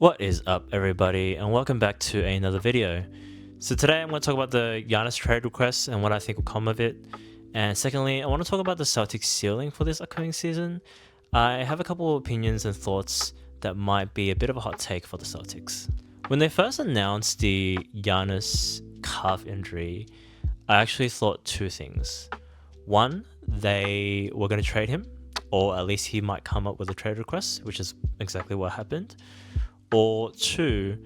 What is up, everybody, and welcome back to another video. So today I'm going to talk about the Giannis trade request and what I think will come of it. And secondly, I want to talk about the Celtics ceiling for this upcoming season. I have a couple of opinions and thoughts that might be a bit of a hot take for the Celtics. When they first announced the Giannis calf injury, I actually thought two things. One, they were going to trade him, or at least he might come up with a trade request, which is exactly what happened. Or two,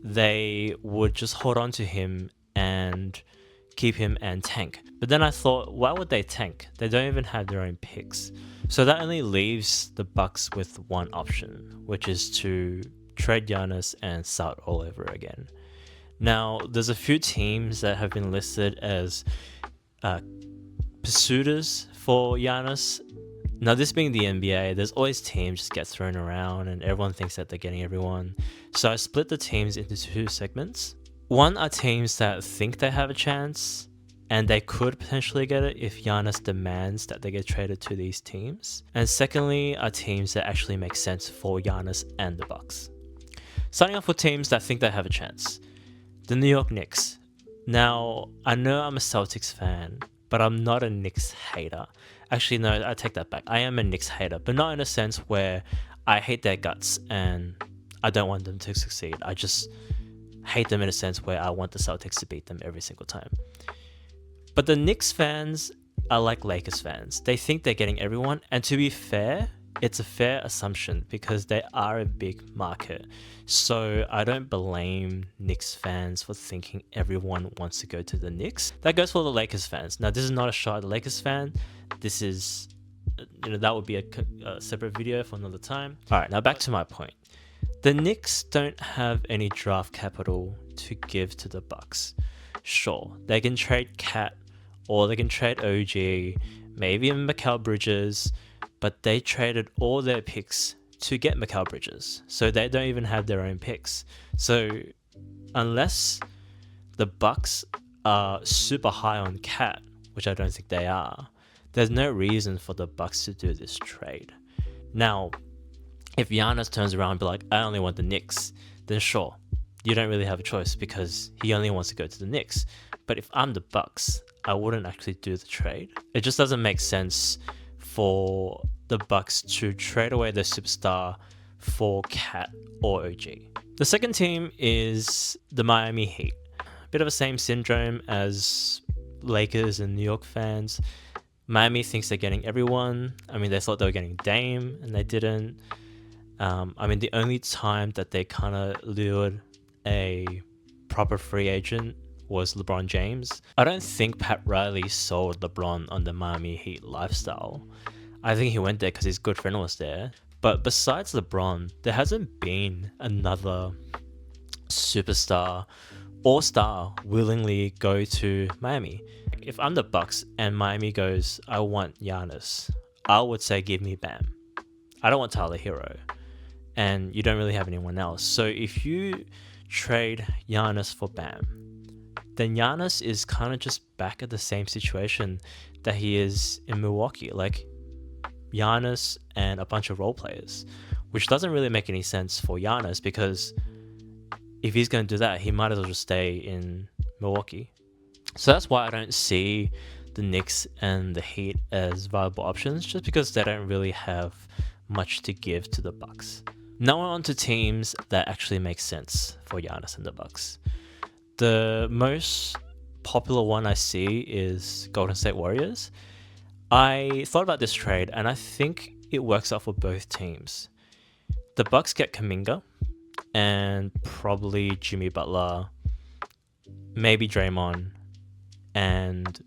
they would just hold on to him and keep him and tank. But then I thought, why would they tank? They don't even have their own picks. So that only leaves the Bucks with one option, which is to trade Giannis and start all over again. Now, there's a few teams that have been listed as pursuers for Giannis. Now, this being the NBA, there's always teams just get thrown around and everyone thinks that they're getting everyone. So I split the teams into two segments. One are teams that think they have a chance and they could potentially get it if Giannis demands that they get traded to these teams. And secondly are teams that actually make sense for Giannis and the Bucks. Starting off with teams that think they have a chance. The New York Knicks. Now, I know I'm a Celtics fan, but I'm not a Knicks hater. Actually, no, I take that back. I am a Knicks hater, but not in a sense where I hate their guts and I don't want them to succeed. I just hate them in a sense where I want the Celtics to beat them every single time. But the Knicks fans are like Lakers fans. They think they're getting everyone, and to be fair, it's a fair assumption because they are a big market. So I don't blame Knicks fans for thinking everyone wants to go to the Knicks. That goes for the Lakers fans. Now, this is not a shot at the Lakers fan. This is, that would be a separate video for another time. All right, now back to my point. The Knicks don't have any draft capital to give to the Bucks. Sure, they can trade Cat or they can trade OG, maybe even Mikal Bridges, but they traded all their picks to get Mikal Bridges. So they don't even have their own picks. So unless the Bucks are super high on Cat, which I don't think they are, there's no reason for the Bucks to do this trade. Now, if Giannis turns around and be like, I only want the Knicks, then sure, you don't really have a choice because he only wants to go to the Knicks. But if I'm the Bucks, I wouldn't actually do the trade. It just doesn't make sense for the Bucks to trade away their superstar for Cat or OG. The second team is the Miami Heat. A bit of the same syndrome as Lakers and New York fans. Miami thinks they're getting everyone. I mean, they thought they were getting Dame and they didn't. The only time that they kind of lured a proper free agent was LeBron James. I don't think Pat Riley sold LeBron on the Miami Heat lifestyle. I think he went there because his good friend was there. But besides LeBron, there hasn't been another superstar or star willingly go to Miami. If I'm the Bucks and Miami goes, I want Giannis, I would say give me Bam. I don't want Tyler Hero. And you don't really have anyone else. So if you trade Giannis for Bam, then Giannis is kind of just back at the same situation that he is in Milwaukee. Like Giannis and a bunch of role players, which doesn't really make any sense for Giannis because if he's going to do that, he might as well just stay in Milwaukee. So that's why I don't see the Knicks and the Heat as viable options, just because they don't really have much to give to the Bucks. Now on to teams that actually make sense for Giannis and the Bucks. The most popular one I see is Golden State Warriors. I thought about this trade and I think it works out for both teams. The Bucks get Kuminga and probably Jimmy Butler, maybe Draymond, and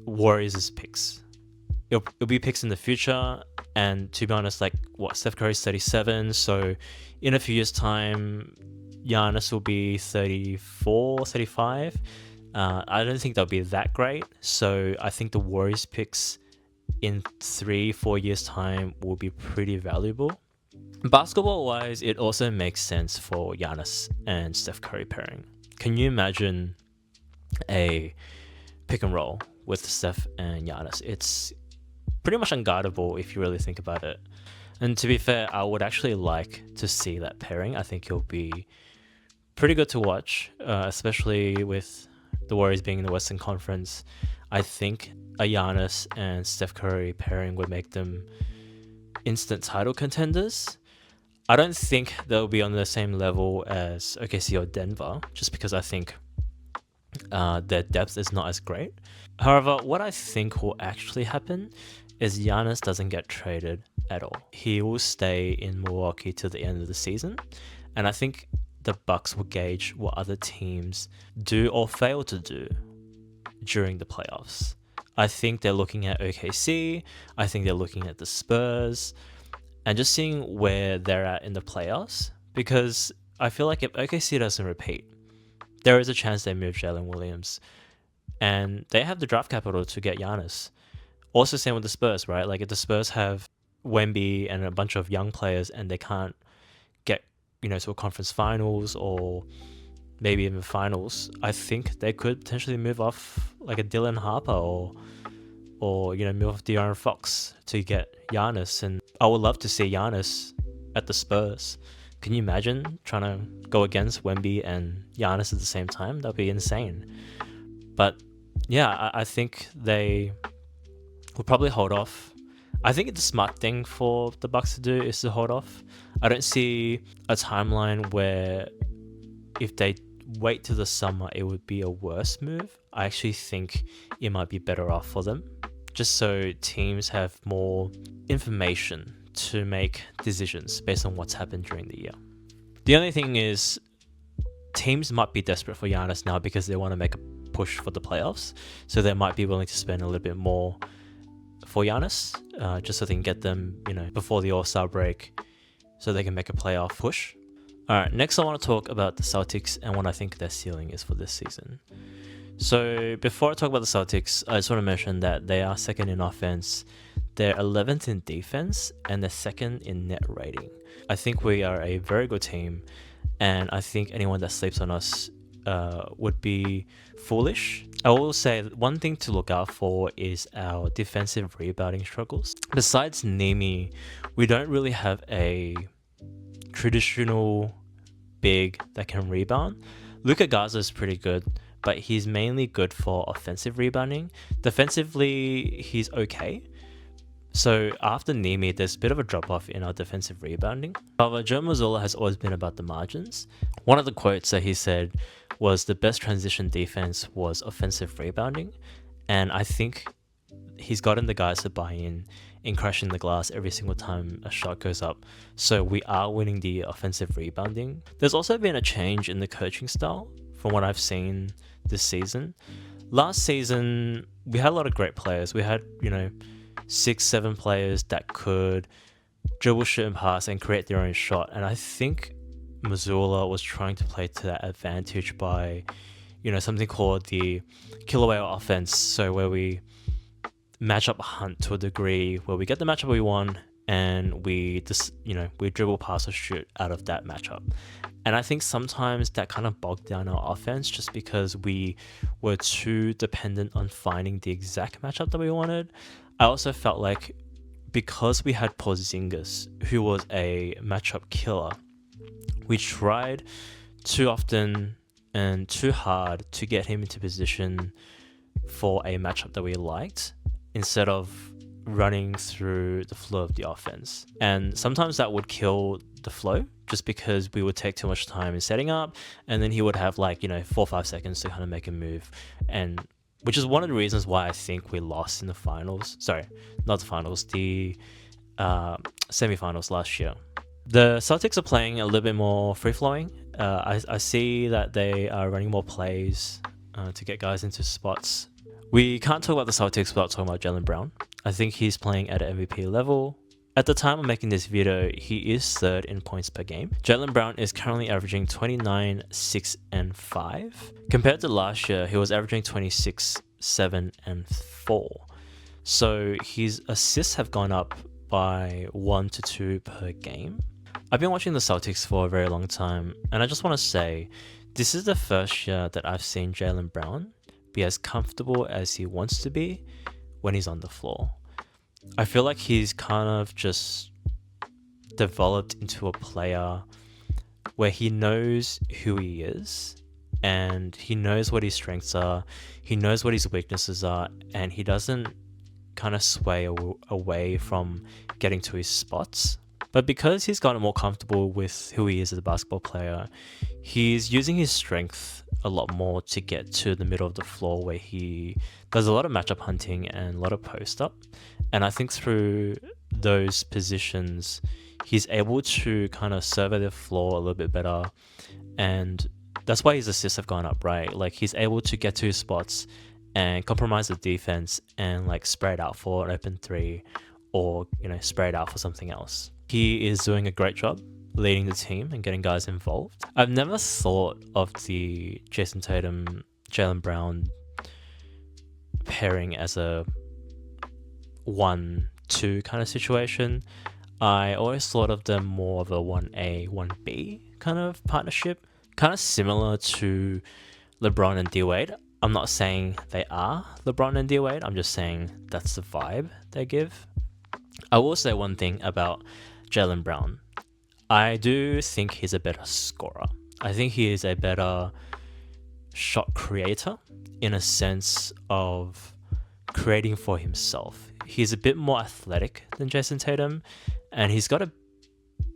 Warriors' picks. It'll be picks in the future, and to be honest, Steph Curry's 37, so in a few years' time, Giannis will be 34, 35. I don't think they'll be that great, so I think the Warriors' picks in 3-4 years' time will be pretty valuable. Basketball-wise, it also makes sense for Giannis and Steph Curry pairing. Can you imagine a pick and roll with Steph and Giannis? It's pretty much unguardable if you really think about it. And to be fair, I would actually like to see that pairing. I think it'll be pretty good to watch, especially with the Warriors being in the Western Conference. I think a Giannis and Steph Curry pairing would make them instant title contenders. I don't think they'll be on the same level as OKC or Denver, just because I think their depth is not as great. However, what I think will actually happen is Giannis doesn't get traded at all. He will stay in Milwaukee till the end of the season, and I think the Bucks will gauge what other teams do or fail to do during the playoffs. I think they're looking at OKC, I think they're looking at the Spurs, and just seeing where they're at in the playoffs, because I feel like if OKC doesn't repeat, there is a chance they move Jalen Williams, and they have the draft capital to get Giannis. Also, same with the Spurs, right? Like if the Spurs have Wemby and a bunch of young players and they can't get, to a conference finals or maybe even finals, I think they could potentially move off like a Dylan Harper or move off De'Aaron Fox to get Giannis. And I would love to see Giannis at the Spurs. Can you imagine trying to go against Wemby and Giannis at the same time? That'd be insane. But yeah, I think they will probably hold off. I think the smart thing for the Bucks to do is to hold off. I don't see a timeline where if they wait till the summer, it would be a worse move. I actually think it might be better off for them, just so teams have more information to make decisions based on what's happened during the year. The only thing is, teams might be desperate for Giannis now because they want to make a push for the playoffs, so they might be willing to spend a little bit more for Giannis, just so they can get them, before the All-Star break, so they can make a playoff push. Alright, next I want to talk about the Celtics and what I think their ceiling is for this season. So before I talk about the Celtics, I just want to mention that they are second in offense, they're 11th in defense, and they're second in net rating. I think we are a very good team, and I think anyone that sleeps on us would be foolish. I will say one thing to look out for is our defensive rebounding struggles. Besides Nimi, we don't really have a traditional big that can rebound. Luka Garza is pretty good, but he's mainly good for offensive rebounding. Defensively, he's okay. So after Nimi, there's a bit of a drop-off in our defensive rebounding. However, Joe Mazzulla has always been about the margins. One of the quotes that he said was the best transition defense was offensive rebounding. And I think he's gotten the guys to buy in crashing the glass every single time a shot goes up. So we are winning the offensive rebounding. There's also been a change in the coaching style from what I've seen this season. Last season, we had a lot of great players. We had, 6-7 players that could dribble, shoot, and pass and create their own shot. And I think Mazzulla was trying to play to that advantage by, something called the kill-away offense. So where we match up hunt to a degree, where we get the matchup we want and we just, we dribble, pass, or shoot out of that matchup. And I think sometimes that kind of bogged down our offense just because we were too dependent on finding the exact matchup that we wanted. I also felt like because we had Porzingis, who was a matchup killer, we tried too often and too hard to get him into position for a matchup that we liked instead of running through the flow of the offense. And sometimes that would kill the flow just because we would take too much time in setting up, and then he would have 4 or 5 seconds to kind of make a move, and which is one of the reasons why I think we lost in the finals. Sorry, not the finals, the semifinals last year. The Celtics are playing a little bit more free-flowing. I see that they are running more plays to get guys into spots. We can't talk about the Celtics without talking about Jaylen Brown. I think he's playing at an MVP level. At the time of making this video, he is third in points per game. Jaylen Brown is currently averaging 29, 6, and 5. Compared to last year, he was averaging 26, 7, and 4. So his assists have gone up by 1 to 2 per game. I've been watching the Celtics for a very long time, and I just want to say, this is the first year that I've seen Jaylen Brown be as comfortable as he wants to be when he's on the floor. I feel like he's kind of just developed into a player where he knows who he is and he knows what his strengths are, he knows what his weaknesses are, and he doesn't kind of sway away from getting to his spots. But because he's gotten more comfortable with who he is as a basketball player, he's using his strength a lot more to get to the middle of the floor where he does a lot of matchup hunting and a lot of post up. And I think through those positions, he's able to kind of survey the floor a little bit better. And that's why his assists have gone up, right? Like he's able to get to his spots and compromise the defense and like spray it out for an open three or, you know, spray it out for something else. He is doing a great job leading the team and getting guys involved. I've never thought of the Jason Tatum, Jaylen Brown pairing as a 1-2 kind of situation. I always thought of them more of a 1A, 1B kind of partnership, kind of similar to LeBron and D-Wade. I'm not saying they are LeBron and D-Wade, I'm just saying that's the vibe they give. I will say one thing about Jaylen Brown. I do think he's a better scorer. I think he is a better shot creator in a sense of creating for himself. He's a bit more athletic than Jason Tatum, and he's got a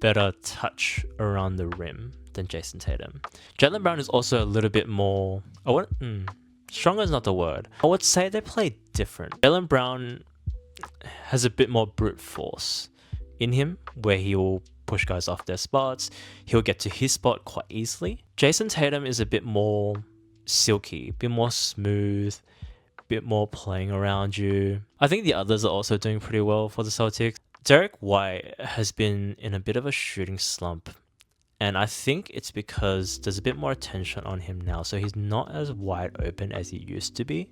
better touch around the rim than Jason Tatum. Jaylen Brown is also a little bit more... stronger is not the word. I would say they play different. Jaylen Brown has a bit more brute force in him, where he will push guys off their spots. He'll get to his spot quite easily. Jason Tatum is a bit more silky, a bit more smooth, a bit more playing around you. I think the others are also doing pretty well for the Celtics. Derek White has been in a bit of a shooting slump, and I think it's because there's a bit more attention on him now, so he's not as wide open as he used to be.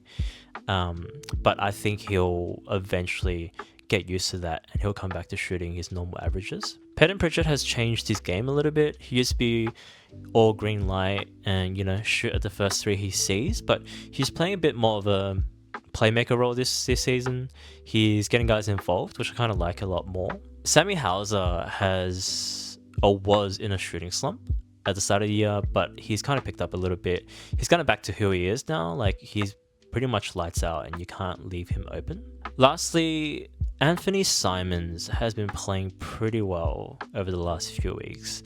But I think he'll eventually get used to that and he'll come back to shooting his normal averages. Peyton Pritchard has changed his game a little bit. He used to be all green light and, you know, shoot at the first three he sees, but he's playing a bit more of a playmaker role this season. He's getting guys involved, which I kind of like a lot more. Sammy Hauser was in a shooting slump at the start of the year, but he's kind of picked up a little bit. He's kind of back to who he is now. Like, he's pretty much lights out and you can't leave him open. Lastly, Anthony Simons has been playing pretty well over the last few weeks.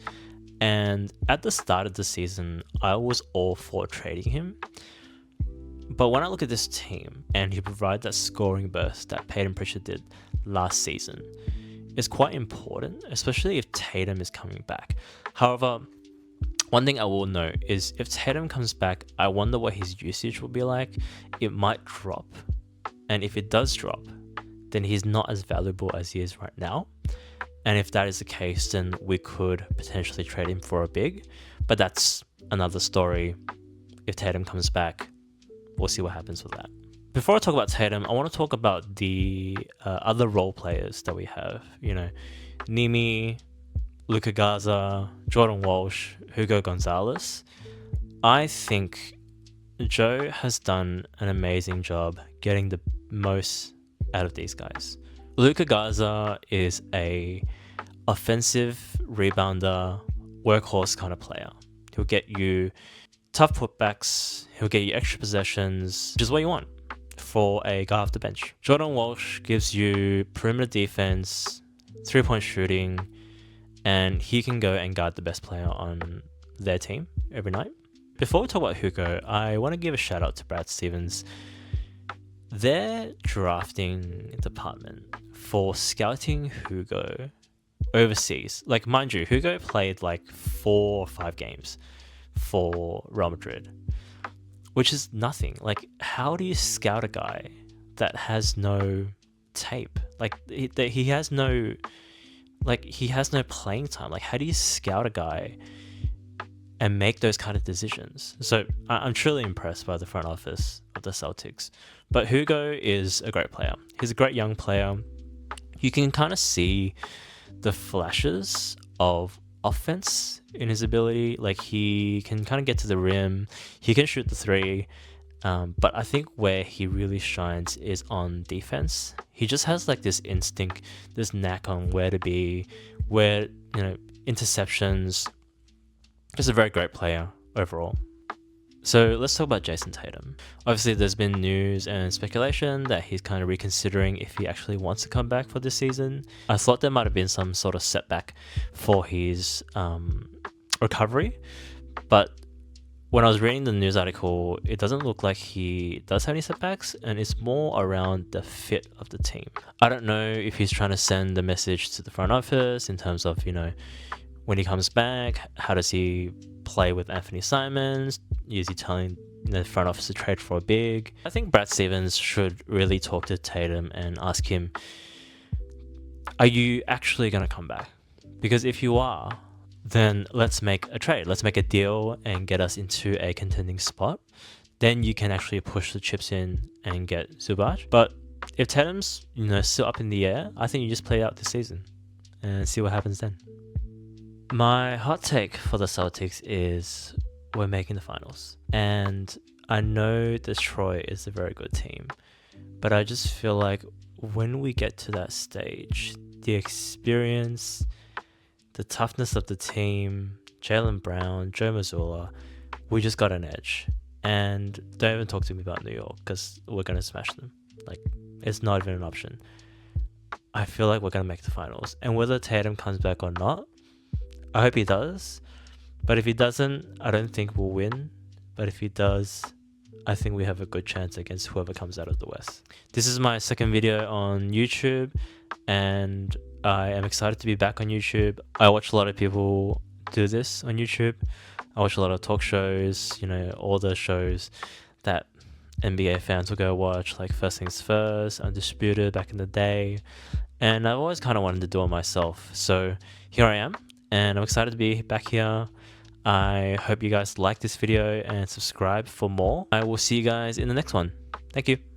And at the start of the season, I was all for trading him. But when I look at this team and he provides that scoring burst that Peyton Pritchard did last season, it's quite important, especially if Tatum is coming back. However, one thing I will note is if Tatum comes back, I wonder what his usage will be like. It might drop. And if it does drop, then he's not as valuable as he is right now. And if that is the case, then we could potentially trade him for a big. But that's another story. If Tatum comes back, we'll see what happens with that. Before I talk about Tatum, I want to talk about the other role players that we have. You know, Nimi, Luka Garza, Jordan Walsh, Hugo Gonzalez. I think Joe has done an amazing job getting the most out of these guys. Luka Garza is a offensive rebounder, workhorse kind of player. He'll get you tough putbacks, he'll get you extra possessions, which is what you want for a guy off the bench. Jordan Walsh gives you perimeter defense, 3-point shooting, and he can go and guard the best player on their team every night. Before we talk about Hugo, I want to give a shout out to Brad Stevens. Their drafting department for scouting Hugo overseas, like, mind you, Hugo played like 4 or 5 games for Real Madrid, which is nothing. Like, how do you scout a guy that has no tape? Like, he has no playing time. Like, how do you scout a guy and make those kind of decisions? So I'm truly impressed by the front office of the Celtics. But Hugo is a great player. He's a great young player. You can kind of see the flashes of offense in his ability. Like, he can kind of get to the rim. He can shoot the three. But I think where he really shines is on defense. He just has like this instinct, this knack on where to be, where, interceptions, just a very great player overall. So let's talk about Jason Tatum. Obviously, there's been news and speculation that he's kind of reconsidering if he actually wants to come back for this season. I thought there might have been some sort of setback for his recovery, but when I was reading the news article, it doesn't look like he does have any setbacks, and it's more around the fit of the team. I don't know if he's trying to send the message to the front office in terms of, when he comes back, how does he play with Anthony Simons? Is he telling the front office to trade for a big? I think Brad Stevens should really talk to Tatum and ask him, are you actually going to come back? Because if you are, then let's make a trade. Let's make a deal and get us into a contending spot. Then you can actually push the chips in and get Zubac. But if Tatum's, still up in the air, I think you just play out this season and see what happens then. My hot take for the Celtics is we're making the finals. And I know Detroit is a very good team, but I just feel like when we get to that stage, the experience, the toughness of the team, Jaylen Brown, Joe Mazzulla, we just got an edge. And don't even talk to me about New York because we're going to smash them. Like, it's not even an option. I feel like we're going to make the finals. And whether Tatum comes back or not, I hope he does. But if he doesn't, I don't think we'll win. But if he does, I think we have a good chance against whoever comes out of the West. This is my second video on YouTube, and I am excited to be back on YouTube. I watch a lot of people do this on YouTube. I watch a lot of talk shows, all the shows that NBA fans will go watch, like First Things First, Undisputed back in the day. And I've always kind of wanted to do it myself. So here I am, and I'm excited to be back here. I hope you guys like this video and subscribe for more. I will see you guys in the next one. Thank you.